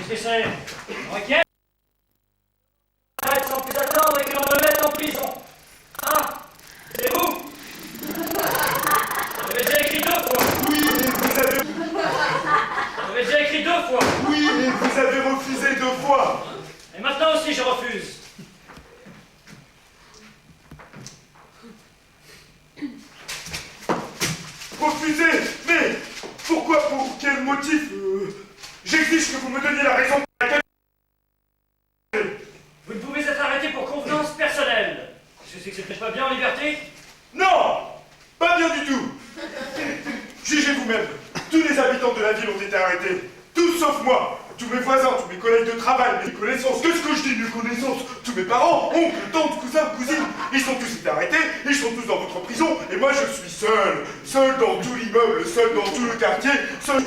Qu'est-ce que c'est? Requête? Arrête sans plus attendre et que l'on me mette en prison. Ah, c'est vous? J'avais déjà écrit 2 fois. Oui, et vous avez... J'avais déjà écrit 2 fois. Oui, et vous avez refusé 2 fois. Et maintenant aussi je refuse. Refusé? Mais pourquoi? Pour quel motif? J'exige que vous me donniez la raison pour laquelle... Vous ne pouvez être arrêté pour convenance personnelle. Qu'est-ce que c'est que c'est pas bien en liberté? Non! Pas bien du tout! Jugez vous-même. Tous les habitants de la ville ont été arrêtés. Tous sauf moi. Tous mes voisins, tous mes collègues de travail, mes connaissances. Qu'est-ce que je dis, mes connaissances? Tous mes parents, oncles, tantes, cousins, cousines. Ils sont tous été arrêtés. Ils sont tous dans votre prison. Et moi, je suis seul. Seul dans tout l'immeuble. Seul dans tout le quartier. Seul...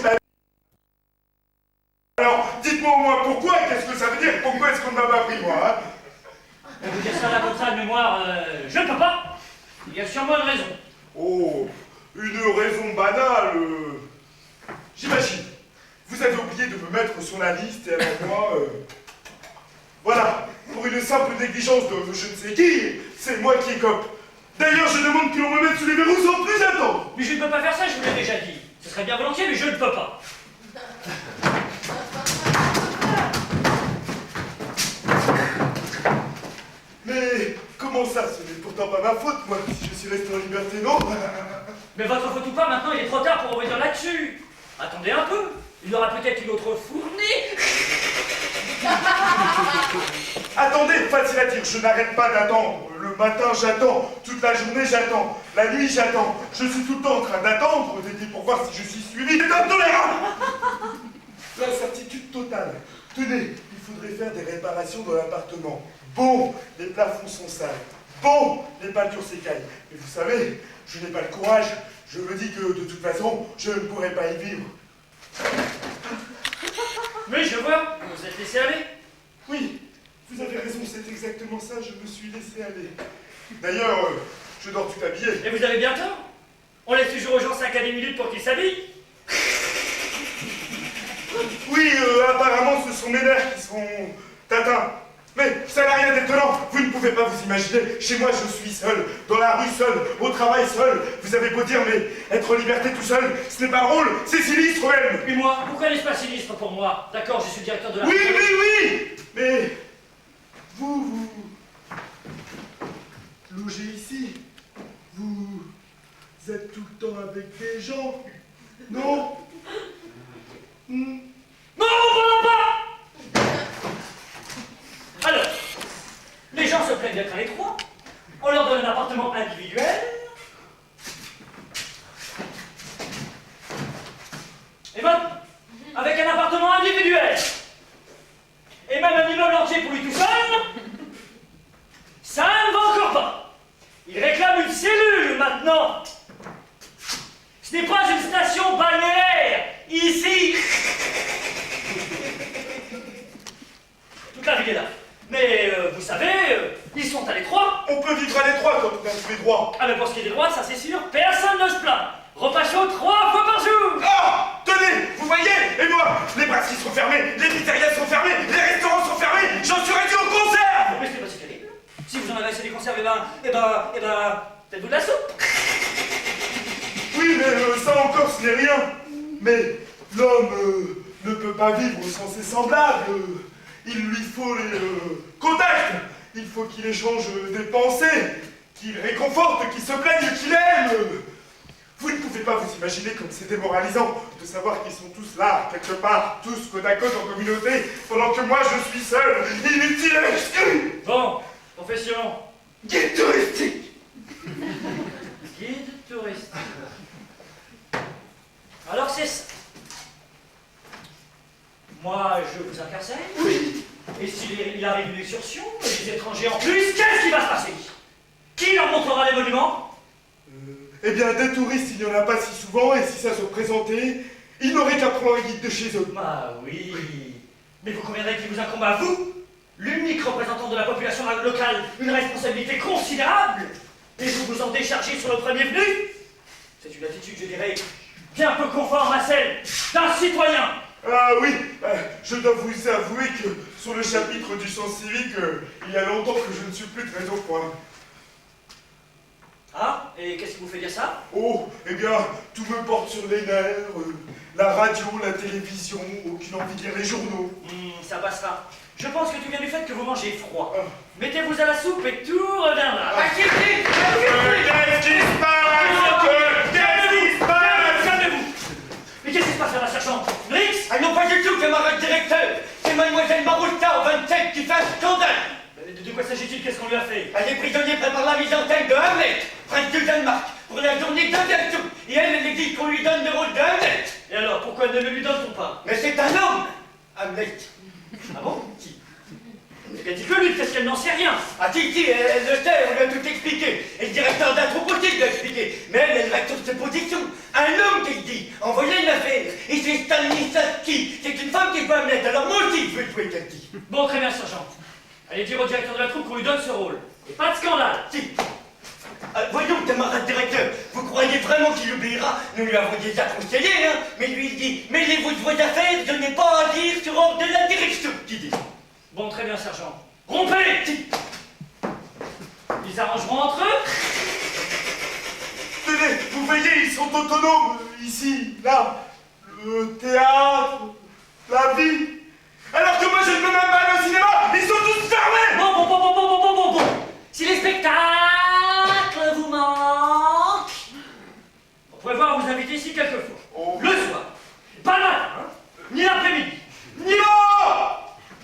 Alors, dites-moi au moins pourquoi et qu'est-ce que ça veut dire? Pourquoi est-ce qu'on ne m'a pas pris, moi, hein? Vous dire ça là comme ça de mémoire, je ne peux pas. Il y a sûrement une raison. Oh, une raison banale. J'imagine. Vous avez oublié de me mettre sur la liste et alors moi... Voilà, pour une simple négligence de je ne sais qui, c'est moi qui écope. D'ailleurs, je demande que l'on me mette sous les verrous sans plus attendre. Mais je ne peux pas faire ça, je vous l'ai déjà dit. Ce serait bien volontiers, mais je ne peux pas. Mais comment ça? Ce n'est pourtant pas ma faute, moi, si je suis resté en liberté, non? Mais votre faute ou pas, maintenant il est trop tard pour revenir là-dessus. Attendez un peu, il y aura peut-être une autre fournée. Attendez, facile à dire, je n'arrête pas d'attendre. Le matin, j'attends. Toute la journée, j'attends. La nuit, j'attends. Je suis tout le temps en train d'attendre, pour voir si je suis suivi. C'est intolérable! L'incertitude totale. Tenez, il faudrait faire des réparations dans l'appartement. Bon, les plafonds sont sales. Bon, les peintures s'écaillent. Mais vous savez, je n'ai pas le courage. Je me dis que, de toute façon, je ne pourrai pas y vivre. Mais je vois, vous vous êtes laissé aller. Oui, vous avez raison, c'est exactement ça, je me suis laissé aller. D'ailleurs, je dors tout habillé. Et vous avez bien tort. On laisse toujours aux gens 5 à 10 minutes pour qu'ils s'habillent. Oui, apparemment, ce sont mes nerfs qui sont atteints. Mais ça n'a rien d'étonnant, vous ne pouvez pas vous imaginer. Chez moi, je suis seul, dans la rue seul, au travail seul. Vous avez beau dire, mais être en liberté tout seul, ce n'est pas drôle, c'est sinistre même. Et moi, pourquoi n'est-ce pas sinistre pour moi? D'accord, je suis directeur de la... Oui, oui, oui. Mais vous logez ici. Vous êtes tout le temps avec des gens, non? Non, voilà pas. Alors, les gens se plaignent d'être à l'étroit. On leur donne un appartement individuel. Et ben, avec un appartement individuel, et même un immeuble entier pour lui tout seul, ça ne va encore pas. Il réclame une cellule maintenant. Ce n'est pas une station balnéaire, ici. Toute la ville est là. Mais vous savez, ils sont à l'étroit. On peut vivre à l'étroit quand on a tous les droits. Ah mais pour ce qui est des droits, ça c'est sûr, personne ne se plaint. Repas chaud 3 fois par jour. Ah! Tenez, vous voyez? Et moi, les brasseries sont fermées, les pizzerias sont fermées, les restaurants sont fermés, j'en suis réduit aux conserves! Mais c'est pas si terrible. Si vous en avez assez des conserves, faites-vous de la soupe. Oui, mais ça encore, ce n'est rien. Mais l'homme ne peut pas vivre sans ses semblables. Il lui faut les contacts. Il faut qu'il échange des pensées, qu'il réconforte, qu'il se plaigne, qu'il aime. Vous ne pouvez pas vous imaginer comme c'est démoralisant de savoir qu'ils sont tous là, quelque part, tous côte à côte en communauté, pendant que moi je suis seul, inutile et exclu. Bon, profession. Guide touristique. Guide touristique. Alors c'est ça. Moi, je vous incarcère. Oui. Et s'il arrive une excursion, et des étrangers en plus, qu'est-ce qui va se passer? Qui leur montrera les monuments? Eh bien, des touristes, il n'y en a pas si souvent, et si ça se présentait, ils n'auraient qu'à prendre un guide de chez eux. Ah oui. Mais vous conviendrez qu'il vous incombe à vous, l'unique représentant de la population locale, une responsabilité considérable. Et vous vous en déchargez sur le premier venu. C'est une attitude, je dirais, bien peu conforme à celle d'un citoyen Ah oui, je dois vous avouer que sur le chapitre du sens civique, il y a longtemps que je ne suis plus très au point. Ah, et qu'est-ce qui vous fait dire ça? Oh, eh bien, tout me porte sur les nerfs, la radio, la télévision, aucune envie de lire les journaux. Ça passera. Je pense que tout vient du fait que vous mangez froid. Ah. Mettez-vous à la soupe et tout reviendra. Qu'est-ce qui se passe? Qu'est-ce qui se passe? Calmez-vous. Mais qu'est-ce qui se passe là, sergent? Rix? Ah non, pas du tout, camarade directeur. C'est mademoiselle Marousta, en 27, qui fait un scandale. De quoi s'agit-il? Qu'est-ce qu'on lui a fait? Elle est prisonnière prépare la mise en scène de Hamlet, prince du Danemark, pour la journée d'aviation. Et elle exige qu'on lui donne le rôle de Hamlet. Et alors, pourquoi ne le lui donne-t-on pas? Mais c'est un homme, Hamlet. Ah bon? Qui? Elle dit que lui, qu'est-ce qu'elle n'en sait rien? Ah si, elle le sait, on lui a tout expliqué. Et le directeur d'Anthropotique lui a expliqué. Mais elle reste sur ses positions. Un homme qu'elle dit, envoyez une affaire. Et c'est Stanislavski, c'est une femme qui peut Hamlet. Alors moi aussi, je veux jouer qu'elle dit. Bon, très bien, sergent. Allez dire au directeur de la troupe qu'on lui donne ce rôle. Et pas de scandale. Si. Voyons, camarade directeur, vous croyez vraiment qu'il obéira? Nous lui avons déjà conseillé, hein. Mais lui, il dit, mêlez-vous de vos affaires, je n'ai pas à dire sur ordre de la direction, qui dit. Bon, très bien, sergent. Rompez! Si. Ils arrangeront entre eux? Tenez, vous voyez, ils sont autonomes, ici, là. Le théâtre, la vie. Alors que moi, je ne peux même pas aller au cinéma, ils sont tous fermés! Bon. Si les spectacles vous manquent, on pourrait voir vous inviter ici quelquefois. Oh. Le soir. Pas le matin, hein, ni l'après-midi. Non!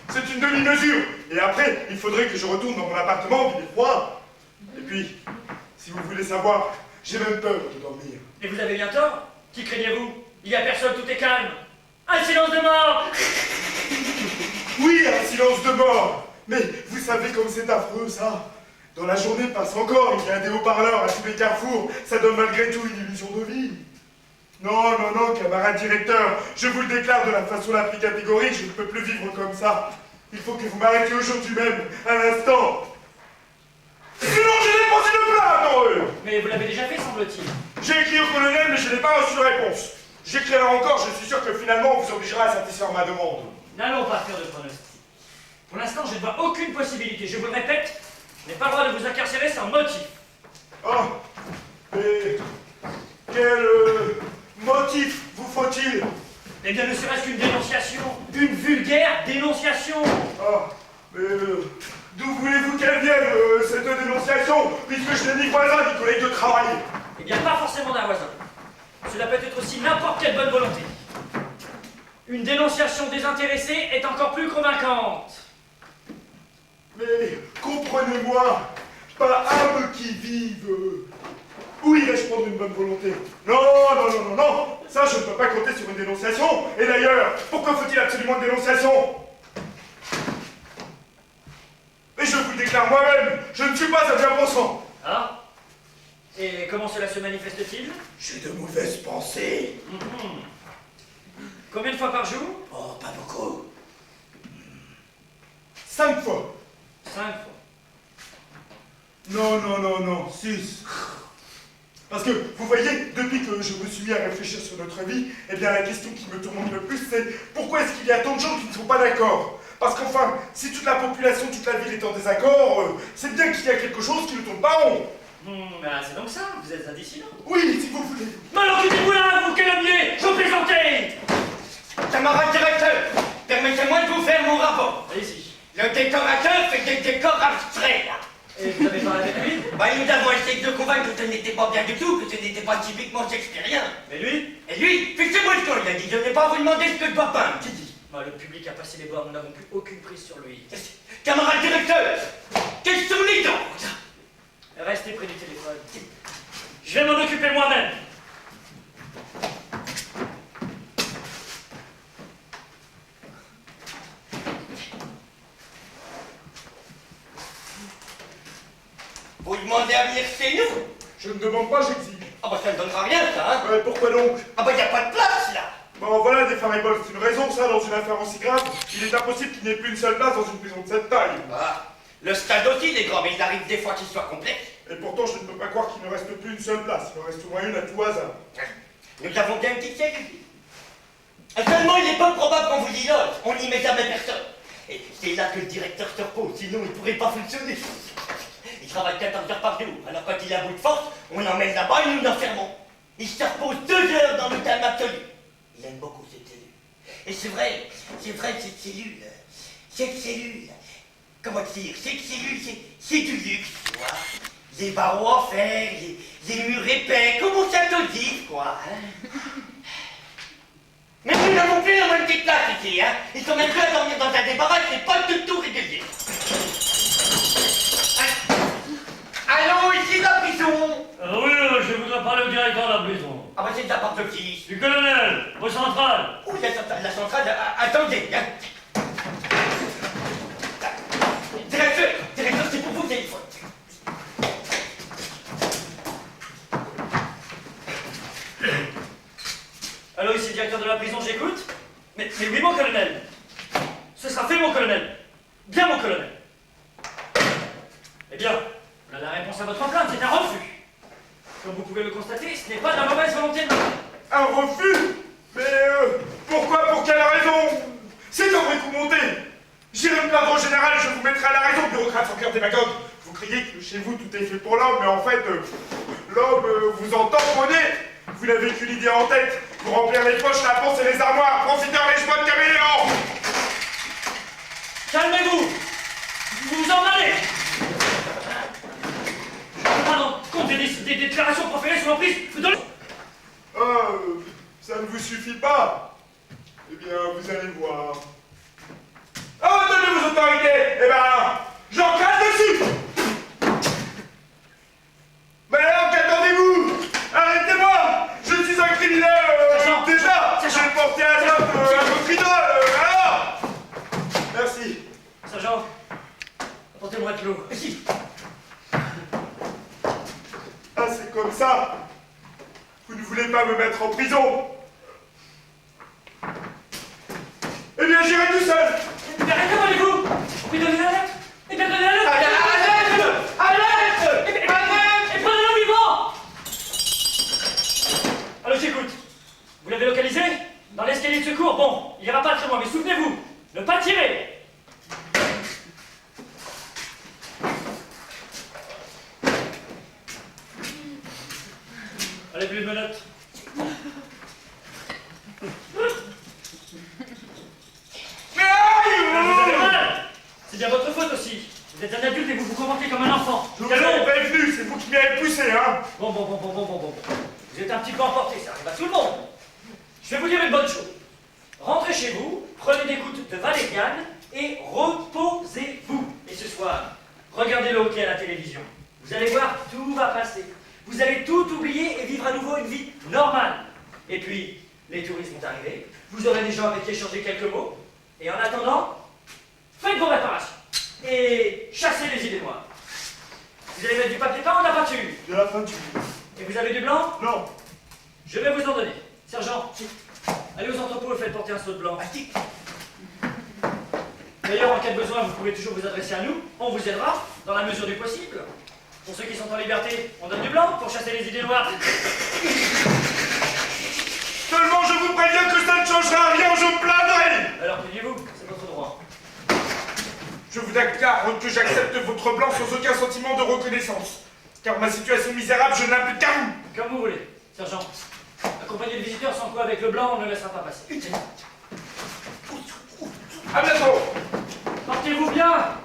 C'est une demi-mesure. Et après, il faudrait que je retourne dans mon appartement, il est froid. Et puis, si vous voulez savoir, j'ai même peur de dormir. Et vous avez bien tort. Qui craignez-vous? Il n'y a personne, tout est calme. Un silence de mort! Oui, un silence de mort. Mais vous savez comme c'est affreux, ça. Dans la journée passe encore, il y a des haut-parleurs à tous les carrefours. Ça donne malgré tout une illusion de vie. Non, camarade directeur, je vous le déclare de la façon la plus catégorique, je ne peux plus vivre comme ça. Il faut que vous m'arrêtiez aujourd'hui même, à l'instant. Sinon, je dépose une plainte en eux. Mais vous l'avez déjà fait, semble-t-il. J'ai écrit au colonel, mais je n'ai pas reçu de réponse. J'écrirai encore, je suis sûr que finalement, on vous obligera à satisfaire ma demande. N'allons pas faire de pronostic. Pour l'instant, je ne vois aucune possibilité. Je vous le répète, je n'ai pas le droit de vous incarcérer sans motif. Ah, mais quel motif vous faut-il? Eh bien, ne serait-ce qu'une dénonciation, une vulgaire dénonciation. Ah, mais d'où voulez-vous qu'elle vienne, cette dénonciation, puisque je n'ai ni voisin ni collègue de travail? Eh bien, pas forcément d'un voisin. Cela peut être aussi n'importe quelle bonne volonté. Une dénonciation désintéressée est encore plus convaincante. Mais comprenez-moi, pas âme qui vive. Où irais-je prendre une bonne volonté? Non, ça je ne peux pas compter sur une dénonciation. Et d'ailleurs, pourquoi faut-il absolument une dénonciation? Et je vous le déclare moi-même, je ne suis pas un bien pensant. Ah? Et comment cela se manifeste-t-il? J'ai de mauvaises pensées. Combien de fois par jour? Oh, pas beaucoup. 5 fois. 5 fois. Non, 6. Parce que, vous voyez, depuis que je me suis mis à réfléchir sur notre vie, eh bien la question qui me tourmente le plus, c'est pourquoi est-ce qu'il y a tant de gens qui ne sont pas d'accord? Parce qu'enfin, si toute la population, toute la ville est en désaccord, c'est bien qu'il y a quelque chose qui ne tourne pas rond. C'est donc ça, vous êtes un dissident. Oui, si vous voulez. Mais alors quittez-vous là, vous calomniez, je vous plaisantais. Camarade directeur, permettez-moi de vous faire mon rapport. Allez-y. Le décorateur fait des décors abstraits, là. Et vous avez parlé avec lui? Nous avons essayé de le convaincre que ce n'était pas bien du tout, que ce n'était pas typiquement shakespearien. Mais lui? Et lui, fixez-moi le camp, il a dit, je n'ai pas à vous demander ce que je dois peindre. Qui dit? Le public a passé les bornes, nous n'avons plus aucune prise sur lui. Camarade directeur, quelles sont les dents? Restez près du téléphone. Je vais m'en occuper moi-même. Vous demandez à venir chez nous? Je ne demande pas, j'exige. Ah bah ça ne donnera rien, ça, hein? Pourquoi donc? Ah bah y a pas de place, là. Bon, voilà des fariboles, c'est une raison, ça, dans une affaire aussi grave. Il est impossible qu'il n'y ait plus une seule place dans une prison de cette taille. Ah, le stade aussi, il est grand, mais il arrive des fois qu'il soit complet. Et pourtant, je ne peux pas croire qu'il ne reste plus une seule place. Il en reste au moins une à tout hasard. Nous avons bien un petit siècle. Je Finalement, il est peu probable qu'on vous y loge. On n'y met jamais personne. Et c'est là que le directeur se repose, sinon il ne pourrait pas fonctionner. Il travaille 14 heures par jour, alors quand il est à bout de force, on l'emmène là-bas et nous l'enfermons. Il se repose 2 heures dans le calme absolu. Il aime beaucoup cette cellule. Et c'est vrai, cette cellule, comment dire, cette cellule, c'est du luxe, tu vois. Les barreaux en fer, les murs épais, comme au château d'If, quoi. Hein. Mais nous n'avons plus la même petite place ici, hein. Ils sont même plus à dormir dans un débarras, c'est pas du tout régulier. Allô, ici la prison. Oui, je voudrais parler au directeur de la prison. Ah bah c'est de la part de qui? Du colonel, au central. Oh, la centrale, attendez, hein. Directeur, c'est pour vous le téléphone. Allô, ici le directeur de la prison, j'écoute. Mais oui, mon colonel. Ce sera fait, mon colonel. Bien, mon colonel. Eh bien, voilà la réponse à votre plainte, c'est un refus. Comme vous pouvez le constater, ce n'est pas de la mauvaise volonté de ma part. Un refus? Mais pourquoi? Pour quelle raison? C'est un vrai coup monté. J'irai me plaindre au général, je vous mettrai à la raison, bureaucrate sans cœur démagogue. Vous criez que chez vous tout est fait pour l'homme, mais en fait, l'homme vous en tamponnez. Vous n'avez qu'une idée en tête, vous remplir les poches, la panse et les armoires, profitez en les joies de caméléon. Calmez-vous. Vous vous en allez. Je ne peux pas donc compter des déclarations proférées sous l'emprise de... Ça ne vous suffit pas? Eh bien, vous allez voir. Ah, donnez vos autorités! Eh ben, j'en crache dessus! Mais alors, qu'attendez-vous? Arrêtez-moi! Je suis un criminel, déjà! J'ai porté atteinte à votre idole, alors! Merci. Sergent, apportez-moi de l'eau. Si. Ah, c'est comme ça! Vous ne voulez pas me mettre en prison? Eh bien, j'irai tout seul! Mais répondez-vous. Mais donnez la lettre. Eh bien, donnez la lettre. Alerte! Et prenez-le vivant. Alors, j'écoute. Vous l'avez localisé? Dans l'escalier de secours? Bon, il ira pas très loin, mais souvenez-vous, ne pas tirer. Allez, plus de menottes. Mais aïe! Vous avez mal. C'est bien votre faute aussi. Vous êtes un adulte et vous vous comportez comme un enfant. Je vous avais prévenu, c'est vous qui m'avez poussé, hein! Bon. Vous êtes un petit peu emporté, ça arrive à tout le monde. Je vais vous dire une bonne chose. Rentrez chez vous, prenez des gouttes de valériane et reposez-vous. Et ce soir, regardez le hockey à la télévision. Vous allez voir, tout va passer. Vous allez tout oublier et vivre à nouveau une vie normale. Et puis, les touristes vont arriver, vous aurez des gens avec qui échanger quelques mots. Et en attendant, faites vos réparations. Et chassez les idées noires. Vous allez mettre du papier peint ou de la peinture? De la peinture. Et vous avez du blanc? Non. Je vais vous en donner. Sergent, allez aux entrepôts et faites porter un seau de blanc. D'ailleurs, en cas de besoin, vous pouvez toujours vous adresser à nous. On vous aidera, dans la mesure du possible. Pour ceux qui sont en liberté, on donne du blanc pour chasser les idées noires. Seulement, je vous préviens que ça ne changera rien, je me plaindrai! Alors, plaignez-vous, c'est votre droit. Je vous déclare que j'accepte votre blanc sans aucun sentiment de reconnaissance. Car ma situation misérable, je n'implique qu'à vous. Comme vous voulez. Sergent, accompagnez le visiteur sans quoi, avec le blanc, on ne le laissera pas passer. À bientôt! Portez-vous bien!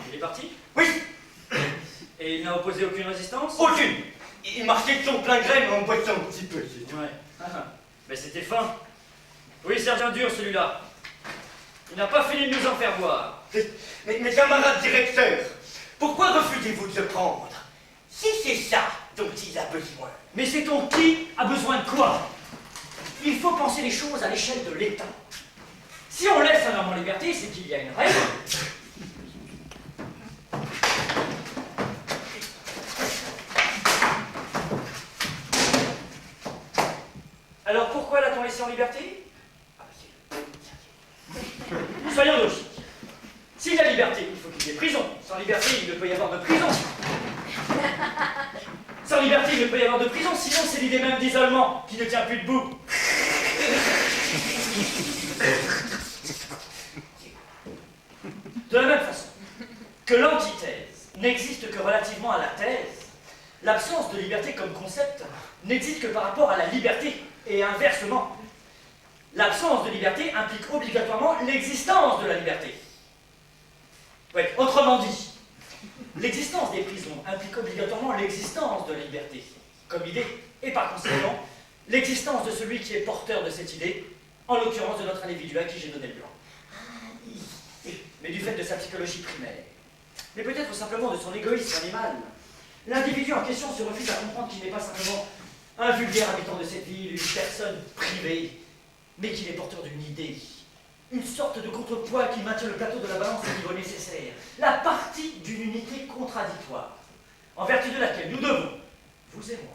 Il est parti? Oui, Et il n'a opposé aucune résistance? aucune. Il marchait de son plein gré, mais en boitant un petit peu. c'est tout. Ouais. Mais c'était fin. Oui, c'est bien dur celui-là. Il n'a pas fini de nous en faire voir. Mais mes camarades directeurs, pourquoi refusez-vous de le prendre? Si c'est ça dont il a besoin. Mais sait-on qui a besoin de quoi? Il faut penser les choses à l'échelle de l'État. Si on laisse un homme en liberté, c'est qu'il y a une règle. Alors pourquoi l'a-t-on laissé en liberté? Soyons logiques. S'il y a liberté, il faut qu'il y ait prison. Sans liberté, il ne peut y avoir de prison. liberté, il ne peut y avoir de prison, sinon c'est l'idée même d'isolement qui ne tient plus debout. De la même façon que l'antithèse n'existe que relativement à la thèse, l'absence de liberté comme concept n'existe que par rapport à la liberté, et inversement. L'absence de liberté implique obligatoirement l'existence de la liberté. Ouais, autrement dit, l'existence des prisons implique obligatoirement l'existence de la liberté, comme idée, et par conséquent, l'existence de celui qui est porteur de cette idée, en l'occurrence de notre individu à qui j'ai donné le blanc. Mais du fait de sa psychologie primaire, mais peut-être simplement de son égoïsme animal, l'individu en question se refuse à comprendre qu'il n'est pas simplement un vulgaire habitant de cette ville, une personne privée, mais qu'il est porteur d'une idée, une sorte de contrepoids qui maintient le plateau de la balance au niveau nécessaire, la partie d'une unité contradictoire, en vertu de laquelle nous devons, vous et moi,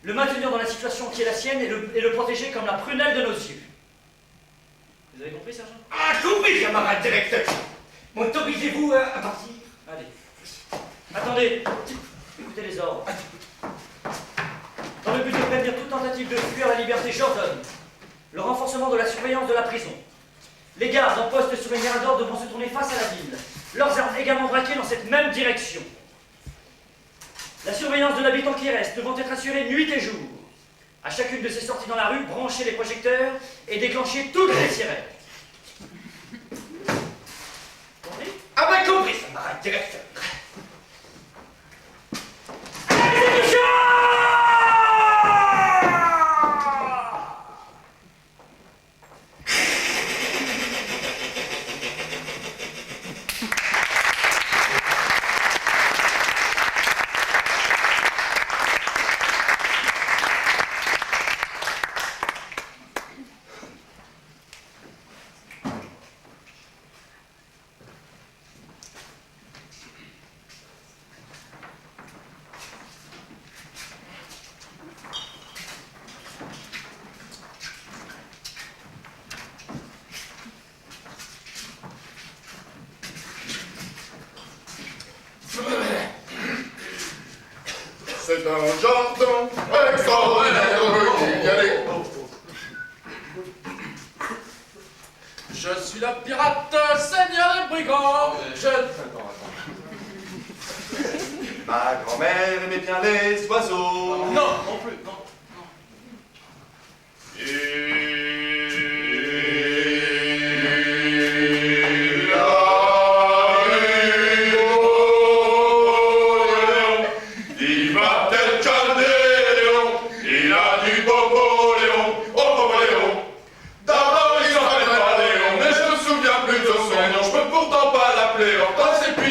le maintenir dans la situation qui est la sienne et le protéger comme la prunelle de nos yeux. Vous avez compris, sergent? Ah, compris, camarade directeur. M'autorisez-vous à partir? Allez. Attendez. Écoutez les ordres. Dans le but de prévenir toute tentative de fuir la liberté, j'ordonne le renforcement de la surveillance de la prison. Les gardes en poste sur les miradors devront se tourner face à la ville, leurs armes également braquées dans cette même direction. La surveillance de l'habitant qui reste devront être assurée nuit et jour. À chacune de ces sorties dans la rue, branchez les projecteurs et déclenchez toutes les sirènes. Compris? Ah ben compris, camarade directeur. C'est un jardin extraordinaire qu'il y a des... Je suis le pirate, seigneur des brigands. Ma grand-mère aimait bien les oiseaux. Non, non plus, non.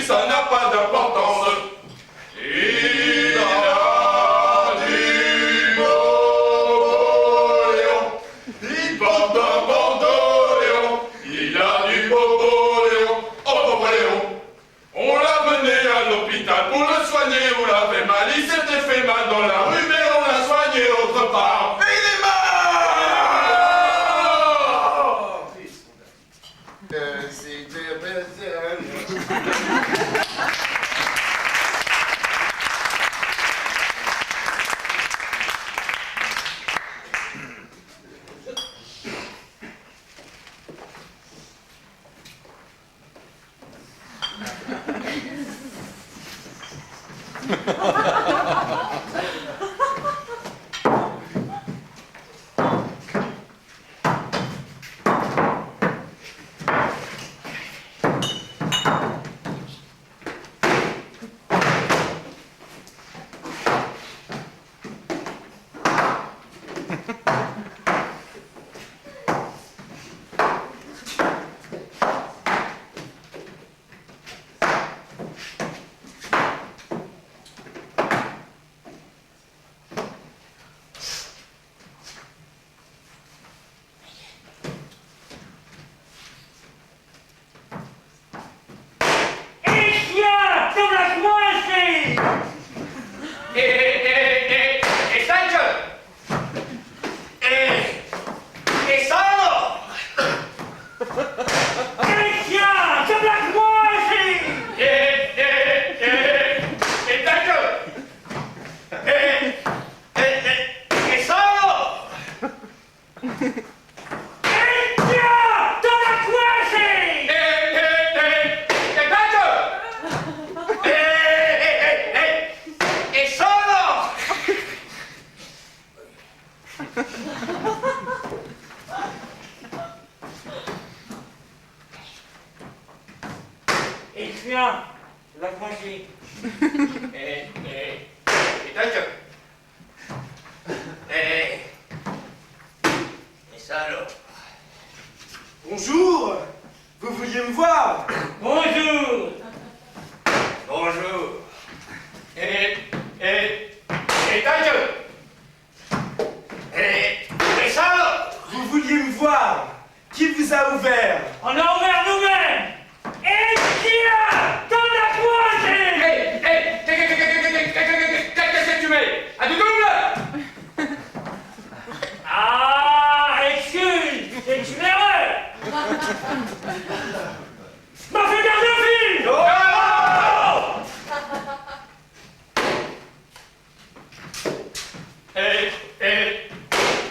Ça n'a pas d'importance. Il a du beau Léon. Il porte un bandeau Léon. Il a du beau Léon. Oh pauvre Léon. On l'a mené à l'hôpital pour le soigner. On l'avait mal, il s'était fait mal dans la rue, mais on l'a soigné autre part. Et il est mort. C'était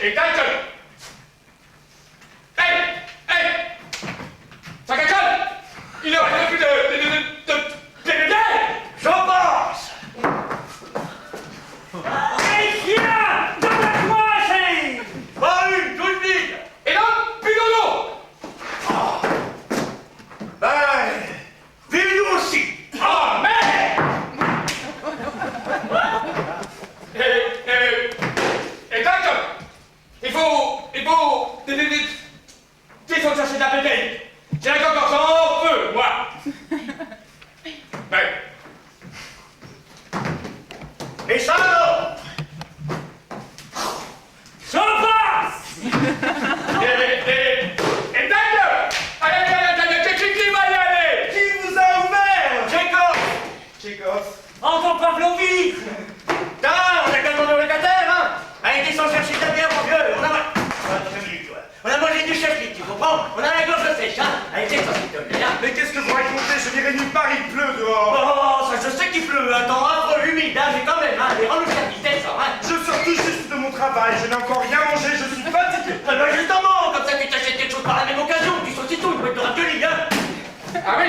Et ta gueule. Hey! Ça gueule. Il ne reste plus de bébé. J'en passe. Tiens, dans la coiffée. Pas une, toute vide. Et non, plus d'eau. Ben, vide aussi. Ah, mais. Et ta gueule. Il faut descendre chercher de la bébé. J'ai la coque en feu, moi. Ouais. Et ça alors? Je passe. Et ta gueule. Allez, qui va y aller? Qui vous a ouvert? Tchekhov. Encore Pavlovitch. Putain, on a quand même le locataire, hein? Allez, descends chercher ta bière, mon vieux. On a mangé du châtelier, tu comprends? On a la gorge sèche, hein? Allez, descends, s'il te plaît, hein? Mais qu'est-ce que vous racontez? Je n'irai nulle part, il pleut dehors. Oh, ça, je sais qu'il pleut, un temps affreux, humide, hein, mais quand même, hein? Les rends-nous service, descends, hein? Je sors tout juste de mon travail, je n'ai encore rien mangé, je suis fatigué. Ah ben justement, comme ça tu t'achètes quelque chose par la même occasion, tu saucisses tout, tu peux être dans un lit, hein? Ah oui.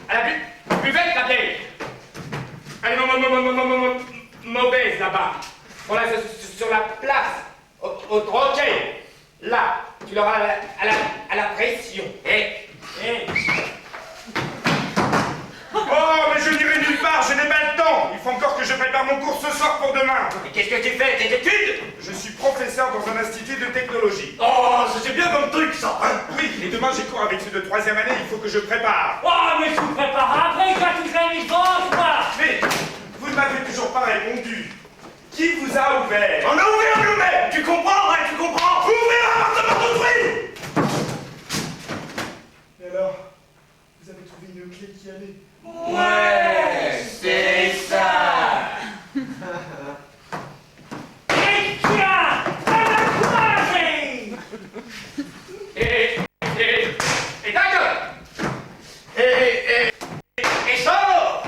À la buvette, la vieille. Elle est mauvaise là-bas. On l'a sur la place, au troquet. Là, tu l'auras à la pression. Oh, mais je n'irai nulle part, je n'ai pas le temps. Il faut encore que je prépare mon cours ce soir pour demain. Et qu'est-ce que tu fais, tes études? Je suis professeur dans un institut de technologie. Oh, ça c'est bien comme truc, ça, hein? Oui, et demain j'ai cours avec ceux de 3e année, il faut que je prépare. Oh, mais je vous prépare après, quand tu fais une grosse, moi. Mais vous ne m'avez toujours pas répondu. Qui vous a ouvert? On a ouvert nous-mêmes, tu comprends, hein, tu comprends? Ouvrez l'appartement d'autrui! Et alors, vous avez trouvé une clé qui allait? Ouais, c'est ça! Et tiens, dans la coiffée. Et ta gueule. Et sors!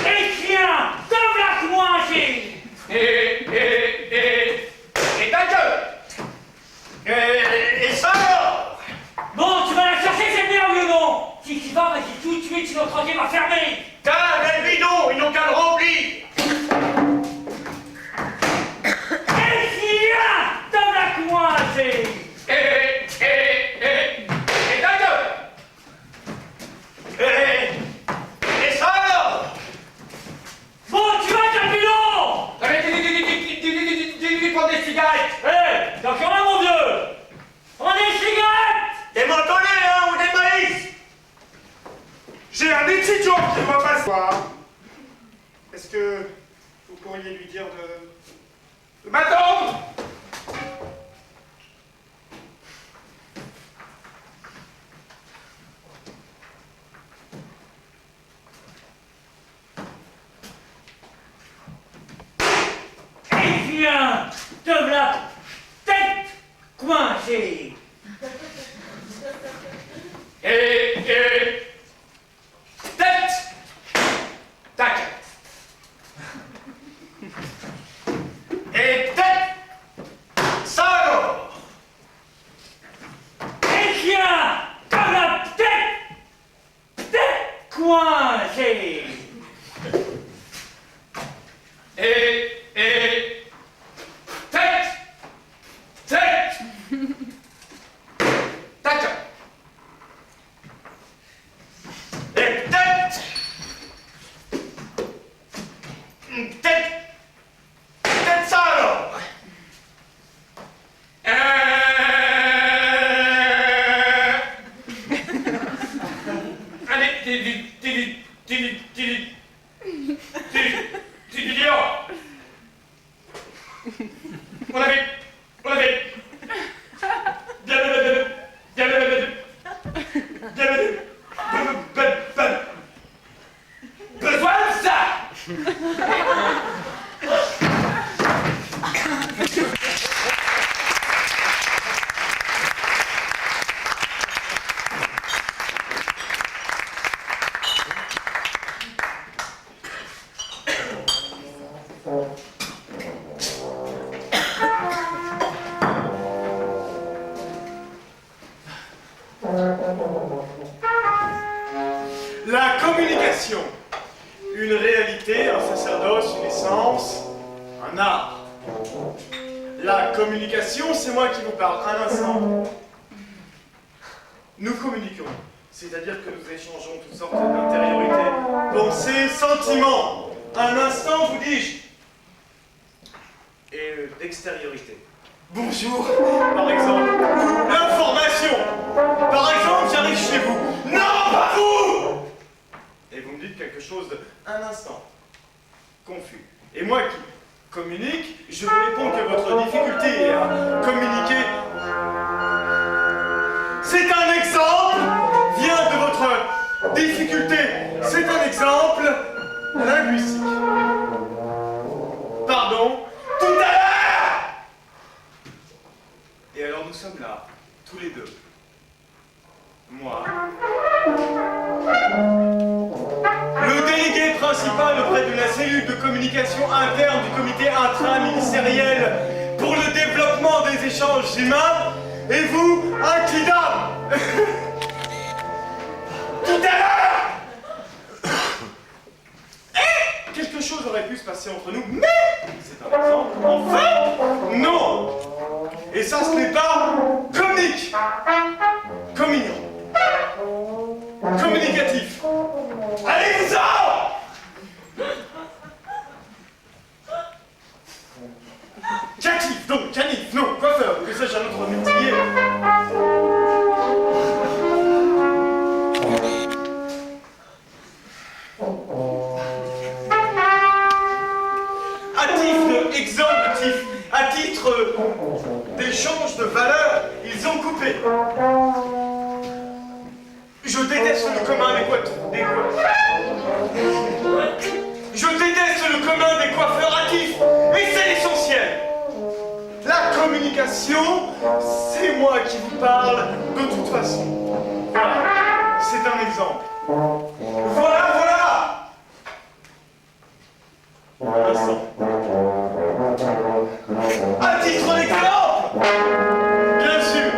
Et tiens, dans la coiffée. Et ta gueule. Et sors! Bon, tu vas la chercher, cette merde, ou non? Si tu vas, vas-y tout de suite, sinon le troisième va fermer. Tiens, le bidon, ils n'ont qu'à le remplir! Et tiens, dans la coiffée. Et ta gueule. Et sors! Bon, tu vas dans le bidon. Dis-lui prendre des cigarettes. Hé, t'as quand même, mon vieux. Prends des cigarettes. Des mentolets, hein, ou des maïs! J'ai un étudiant qui ne va pas se voir. Est-ce que vous pourriez lui dire de m'attendre? Et viens, de la tête coincée. Et tête. Tac. Et tête! Salaud! Et viens, de la tête coincée. Et tête. Tac. Et tête! Tête salaud! Allez, on avait besoin de ça. La communication. Une réalité, un sacerdoce, une essence, un art. La communication, c'est moi qui vous parle. Un instant. Nous communiquons. C'est-à-dire que nous échangeons toutes sortes d'intériorités, pensées, sentiments. Un instant, vous dis-je. Et d'extériorité. Bonjour, par exemple. L'information. Par exemple, j'arrive chez vous. Non, pas vous. Et vous me dites quelque chose de... Un instant. Confus. Et moi qui communique, je vous réponds que votre difficulté à communiquer... C'est un exemple, vient de votre difficulté. C'est un exemple linguistique. Pardon, tout à l'heure. Et alors nous sommes là, tous les deux. Moi, le délégué principal auprès de la cellule de communication interne du comité intra-ministériel pour le développement des échanges humains, et vous, un kidam. Tout à l'heure. Quelque chose aurait pu se passer entre nous, mais c'est un exemple. Enfin, non. Et ça, ce n'est pas comique. Communion. Communicatif. Allez-vous-en. Catif, donc, canif, non, coiffeur, que sais-je, un autre métier. Exorbitatif, à titre d'échange de valeurs, ils ont coupé. Je déteste le commun des coiffeurs. Je déteste le commun des coiffeurs hâtifs, et c'est l'essentiel. La communication, c'est moi qui vous parle de toute façon. Voilà, c'est un exemple. Voilà, voilà. Instant. À titre d'exemple, bien sûr.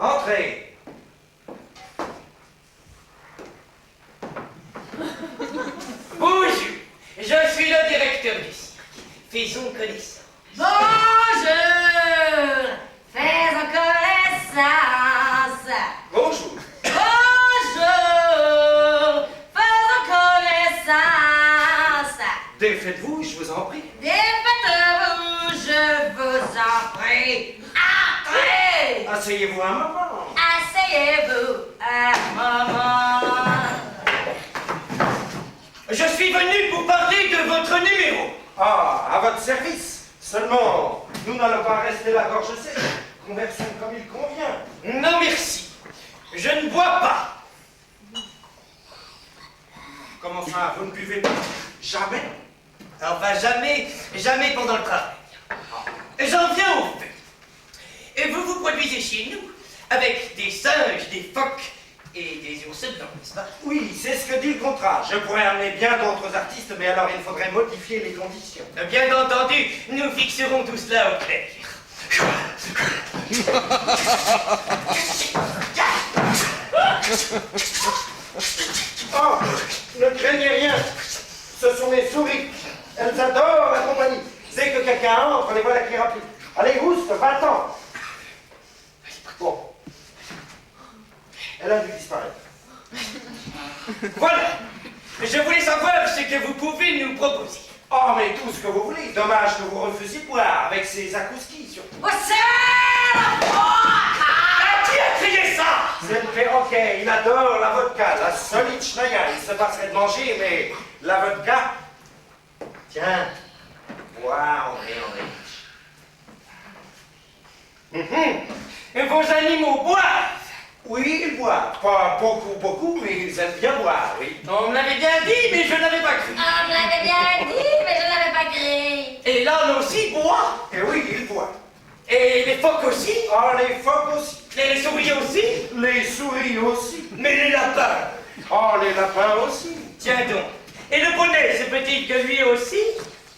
Entrez. Bonjour, je suis le directeur du cirque. Faisons connaissance. Bonjour, faisons connaissance. Bonjour. Bonjour, faisons connaissance. Défaites-vous, je vous en prie. Défaites-vous, je vous en prie. Entrez. Asseyez-vous un moment. Asseyez-vous un moment. Je suis venu pour parler de votre numéro. Ah, à votre service. Seulement, nous n'allons pas rester la gorge sèche. Conversons comme il convient. Non merci. Je ne bois pas. Comment ça, vous ne buvez pas? Jamais? Enfin jamais pendant le travail. j'en viens au fait. Et vous vous produisez chez nous avec des singes, des phoques et des ours blancs, n'est-ce pas? Oui, c'est ce que dit le contrat. Je pourrais amener bien d'autres artistes, mais alors il faudrait modifier les conditions. Bien entendu, nous fixerons tout cela au clair. Oh, ne craignez rien. Ce sont mes souris. Elles adorent la compagnie. Dès que quelqu'un entre, les voilà qui rappellent. Allez, Oust, va-t'en. Bon. Elle a dû disparaître. Voilà. Je voulais savoir ce que vous pouvez nous proposer. Oh, mais tout ce que vous voulez. Dommage que vous refusiez de boire avec ces akouskis surtout. Qui a crié ça? C'est le perroquet, il adore la vodka, la solide schnaya. Il se passerait de manger, mais la vodka... Tiens, bois, André. Et vos animaux boivent? Oui, ils boivent. Pas beaucoup, mais ils aiment bien boire, oui. On me l'avait bien dit, mais je n'avais pas cru. On me l'avait bien dit, mais je n'avais pas cru. Et l'âne aussi boit? Et oui, ils boivent. Et les phoques aussi? Oh, les phoques aussi. Et les souris aussi? Les souris aussi. Mais les lapins? Oh, les lapins aussi. Tiens donc. Et le poney, se peut-il que lui aussi?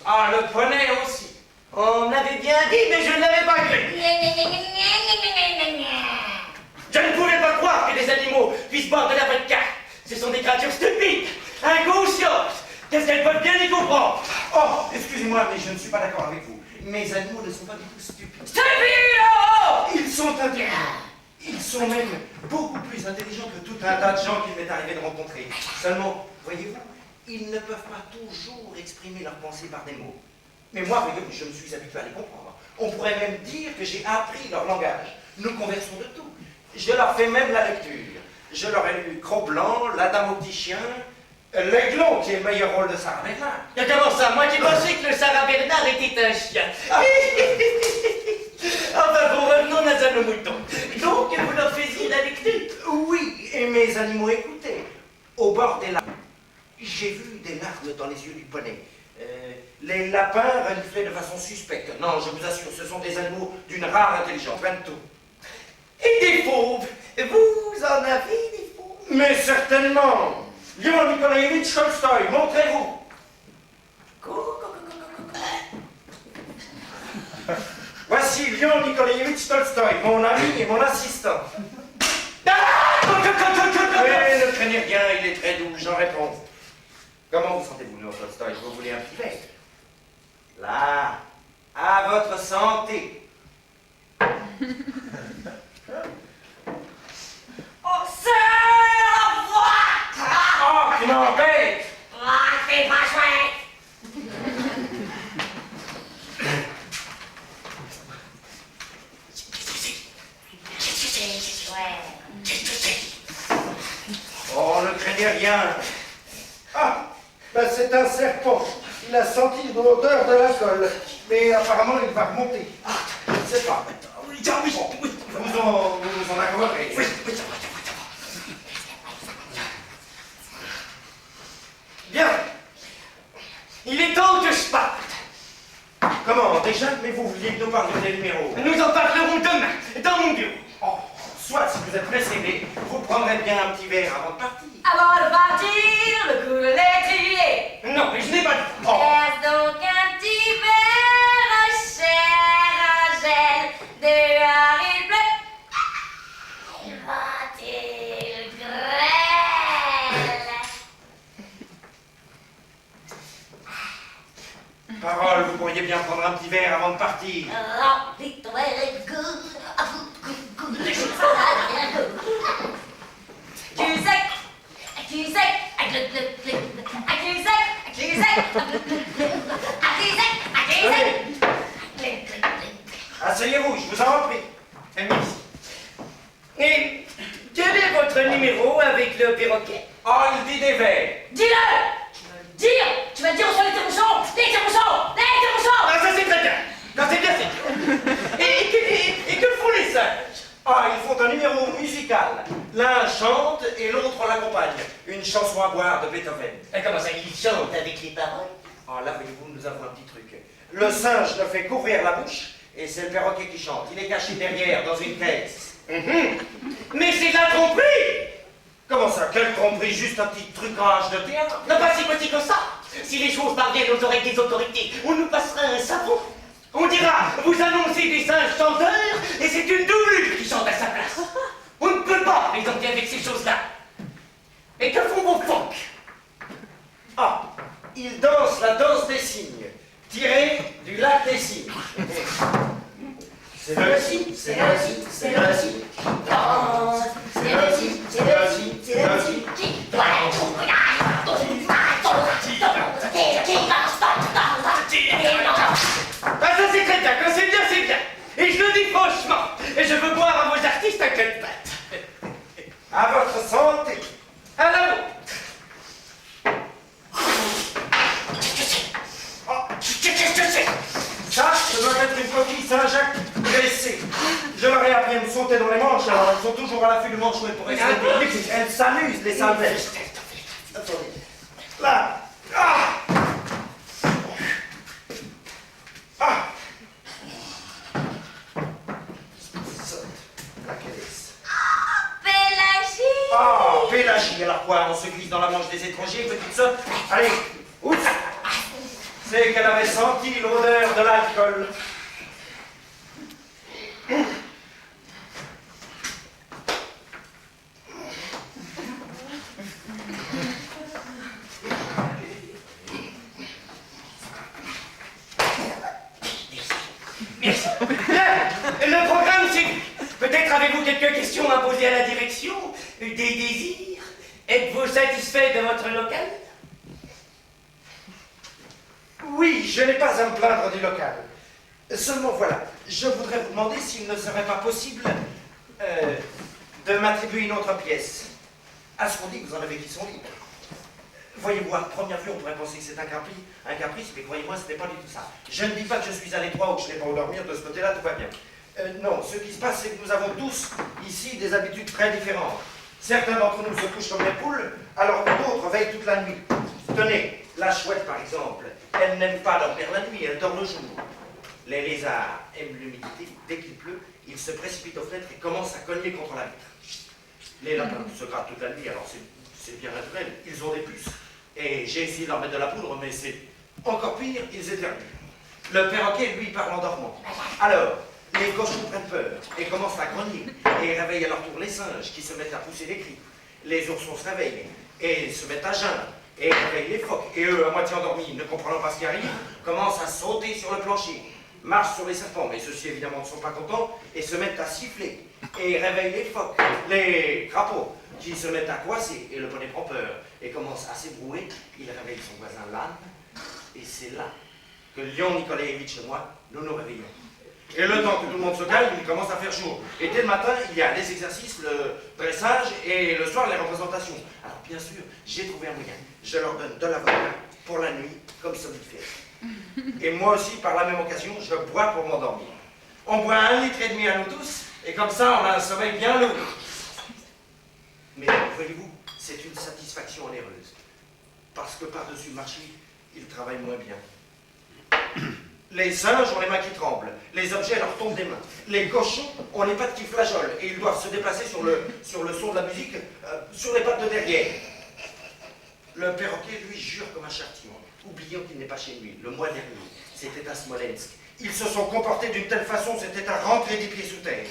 Ah, le poney aussi. On me l'avait bien dit, mais je ne l'avais pas cru. Je ne pouvais pas croire que des animaux puissent boire de la vodka. Ce sont des créatures stupides, inconscientes. Qu'est-ce qu'elles peuvent bien y comprendre? Oh, excusez-moi, mais je ne suis pas d'accord avec vous. Mes animaux ne sont pas du tout stupides. Stupides! Ils sont intelligents. Ils sont même beaucoup plus intelligents que tout un tas de gens qu'il m'est arrivé de rencontrer. Seulement, voyez-vous, ils ne peuvent pas toujours exprimer leurs pensées par des mots. Mais moi, voyez-vous, je me suis habitué à les comprendre. On pourrait même dire que j'ai appris leur langage. Nous conversons de tout. Je leur fais même la lecture. Je leur ai lu Cro-Blanc, La Dame au petit chien, L'Aiglon, qui est le meilleur rôle de Sarah Bernard. Et comment ça? Moi qui pensais que le Sarah Bernard était un chien. Enfin bon, revenons à nos moutons. Donc, vous leur faisiez la lecture? Oui, et mes animaux écoutaient. Au bord des larmes, j'ai vu des larmes dans les yeux du poney. Les lapins reniflaient de façon suspecte. Non, je vous assure, ce sont des animaux d'une rare intelligence, plein de tout. Et des fauves? Vous en avez des fauves? Mais certainement. Léon Nikolaïevitch Tolstoï, montrez-vous. Voici Léon Nikolaïevitch Tolstoï, mon ami et mon assistant. Mais ne craignez rien, il est très doux, j'en réponds. Comment vous sentez-vous, Léon Tolstoï? Vous voulez un petit verre? Là, à votre santé. Oh, c'est la voix! Oh, tu m'embêtes! Ah, c'est pas chouette! Oh, ne craignez rien. Ah, ben c'est un serpent. Il a senti l'odeur de l'alcool. Mais apparemment, il va remonter. Ah, je ne sais pas. Vous en accommoderez. Bien. Il est temps que je parte. Comment, déjà? Mais vous vouliez que nous parlions des numéros. Nous en parlerons demain, dans mon bureau. Oh, soit si vous êtes pressé, mais vous prendrez bien un petit verre avant de partir. Avant de partir, le coup de l'étrier. Non, mais je n'ai pas de... Oh. Laisse donc un petit verre, cher Angèle, de Harry Bleu. Va-t-il grêle? Parole, vous pourriez bien prendre un petit verre avant de partir. Remplis ton verre de goût, à goût, de chocolat, goût. Du sec, à glu, glu, glu. À du sec, à du sec, à glu, glu, glu. À du sec, à du sec. Glu, glu, glu. Asseyez-vous, je vous en prie. Merci. Et quel est votre numéro avec le perroquet? Oh, il dit des verres. Dis-le! Tu vas dire où sont les tire-bouchons! Les tire-bouchons! Les tire-bouchons! Ah, ça c'est très bien. Quand c'est bien, c'est bien. Et que font les singes? Ah, ils font un numéro musical. L'un chante et l'autre l'accompagne. Une chanson à boire de Beethoven. Et comment ça, ils chantent avec les paroles? Ah, là, voyez-vous, nous avons un petit truc. Le singe ne fait qu'ouvrir la bouche Et c'est le perroquet qui chante. Il est caché derrière, dans une caisse. Mais c'est de la tromperie! Comment ça? Quelle tromperie? Juste un petit trucage de théâtre? Non, pas si petit que ça! Si les choses parviennent aux oreilles des autorités, on nous passera un savon. On dira, vous annoncez des singes chanteurs, et c'est une doublure qui chante à sa place. On ne peut pas plaisanter avec ces choses-là. Et que font vos phoques? Ah, il danse la danse des cygnes, tirée du lac des cygnes. C'est le cygne, C'est le cygne, c'est le cygne qui danse. C'est le cygne, c'est le cygne, c'est le cygne qui danse. Ah, ça c'est très bien, quand c'est bien, c'est bien. Et je le dis franchement, et je veux boire à vos artistes à quelle patte. À votre santé. À la vôtre. Qu'est-ce que c'est? Ça doit être une coquille Saint-Jacques dressée. Je leur ai appris à me sauter dans les manches, alors elles sont toujours à l'affût du manche pour rester. Elles s'amusent, les salvelles. Attendez. Là. Ah. Ah. Là, quelle est-ce? Pélagie! Ah, Pélagie, alors quoi? On se glisse dans la manche des étrangers, petite sotte? Allez, oups! C'est qu'elle avait senti l'odeur de l'alcool. Merci. Bien, le programme c'est... Peut-être avez-vous quelques questions à poser à la direction? Des désirs? Êtes-vous satisfait de votre local? Oui, je n'ai pas à me plaindre du local. Seulement voilà, je voudrais vous demander s'il ne serait pas possible de m'attribuer une autre pièce. À ce qu'on dit, vous en avez qui sont libres. Voyez-vous, à première vue, on pourrait penser que c'est un caprice, mais croyez-moi, ce n'est pas du tout ça. Je ne dis pas que je suis à l'étroit ou que je n'ai pas où dormir, de ce côté-là, tout va bien. Non, ce qui se passe, c'est que nous avons tous, ici, des habitudes très différentes. Certains d'entre nous se couchent comme des poules, alors que d'autres veillent toute la nuit. Tenez, la chouette, par exemple, elle n'aime pas dormir la nuit, elle dort le jour. Les lézards aiment l'humidité. Dès qu'il pleut, ils se précipitent aux fenêtres et commencent à cogner contre la vitre. Les lapins se grattent toute la nuit, alors c'est bien naturel, ils ont des puces. Et j'ai essayé de leur mettre de la poudre, mais c'est encore pire, ils éternuent. Le perroquet, lui, parle en dormant. Alors, les cochons prennent peur et commencent à grogner et réveillent à leur tour les singes qui se mettent à pousser des cris. Les oursons se réveillent et se mettent à geindre et réveillent les phoques. Et eux, à moitié endormis, ne comprenant pas ce qui arrive, commencent à sauter sur le plancher, marchent sur les serpents, mais ceux-ci évidemment ne sont pas contents et se mettent à siffler et réveillent les phoques, les crapauds qui se mettent à coincer et le poney prend peur et commence à s'ébrouer. Il réveille son voisin l'âne et c'est là que Lion Nikolaevitch et moi, nous nous réveillons. Et le temps que tout le monde se calme, il commence à faire jour. Et dès le matin, il y a les exercices, le dressage et le soir, les représentations. Alors bien sûr, j'ai trouvé un moyen. Je leur donne de la vodka pour la nuit, comme somnifère. Et moi aussi, par la même occasion, je bois pour m'endormir. On boit 1,5 litre à nous tous, et comme ça, on a un sommeil bien lourd. Mais voyez-vous, c'est une satisfaction onéreuse. Parce que par-dessus le marché, ils travaillent moins bien. Les singes ont les mains qui tremblent, les objets leur tombent des mains. Les cochons ont les pattes qui flageolent et ils doivent se déplacer sur le son de la musique, sur les pattes de derrière. Le perroquet, lui, jure comme un châtiment, oubliant qu'il n'est pas chez lui. Le mois dernier, c'était à Smolensk. Ils se sont comportés d'une telle façon, c'était à rentrer des pieds sous terre.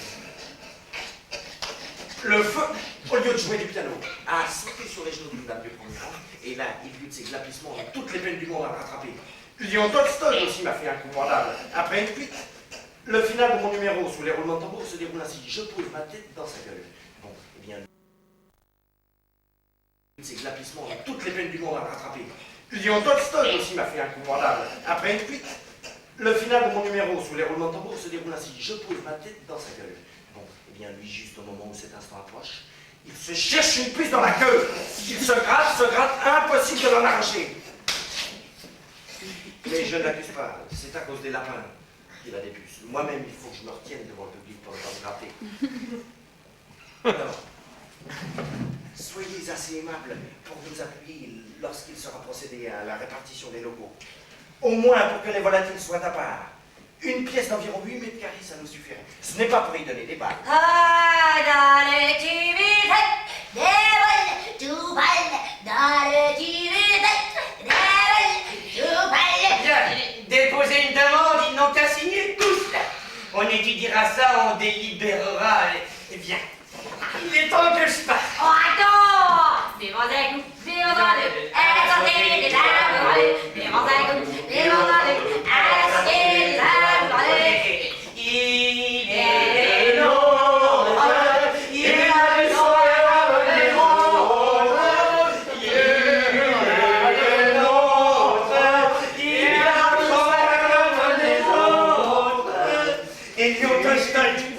Le feu, au lieu de jouer du piano, a sauté sur les genoux d'une dame du premier rang, et là, il eut de ses glapissements et toutes les peines du monde à le rattraper. Léon Tolstoï aussi m'a fait un coup pendable. Après une cuite, le final de mon numéro sous les roulements de tambour se déroule ainsi. Je pose ma tête dans sa gueule. Bon, eh bien, ces glapissements et toutes les peines du monde à le rattraper. Léon Tolstoï aussi m'a fait un coup pendable. Après une cuite, le final de mon numéro sous les roulements de tambour se déroule ainsi. Je pose ma tête dans sa gueule. Bon, eh bien, lui, juste au moment où cet instant approche, il se cherche une puce dans la queue. Il se gratte, impossible de l'en arracher. Mais je ne l'accuse pas, c'est à cause des lapins qu'il a des puces. Moi-même, il faut que je me retienne devant le public pour ne pas me gratter. Alors, soyez assez aimable pour nous appuyer lorsqu'il sera procédé à la répartition des locaux. Au moins pour que les volatiles soient à part. Une pièce d'environ 8 mètres carrés, ça nous suffirait. Ce n'est pas pour y donner des balles. Ah, dans le tubidette, des balles, tout balle, dans le tubidette, des balles, tout balle. Bien, déposez une demande, ils n'ont qu'à signer tous là. On étudiera ça, on délibérera, et bien. Il est temps que je parte. Oh, attends! Vivons un coup, vivons en deux, à la santé des amoureux. Vivons un coup, vivons en deux, à la santé des amoureux. Il est le nôtre, il est le nôtre, il est le nôtre, il est le nôtre des autres. Et Lyon Tolstoï